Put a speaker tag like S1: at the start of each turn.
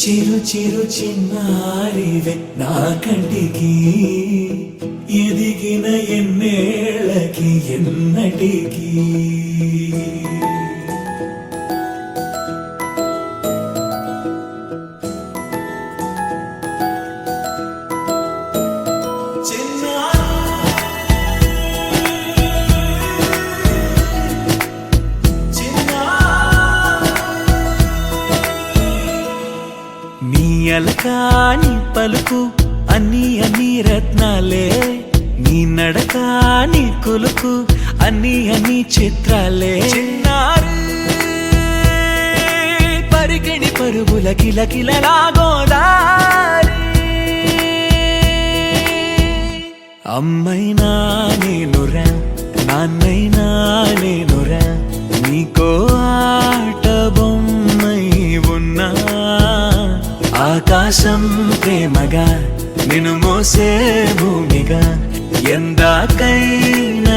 S1: చిరు చిరు చిన్నారివే నా కంటికి ఎదిగిన ఎన్నేళ్ళకి ఎన్నటికి అలకాని పలుకు అన్ని అన్ని రత్నాలే నీ నడకాని కొలుకు అన్ని అన్ని చిత్రాలే పరికిణి పరుగుల కిలకిలలాగోదారి అమ్మైనా నేనురా నాన్నైనా నేనురా నీకో ఆట బొమ్మై ఉన్నా ఆకాశం ప్రేమగా నిన్ను మోసే భూమిగా ఎందాకైనా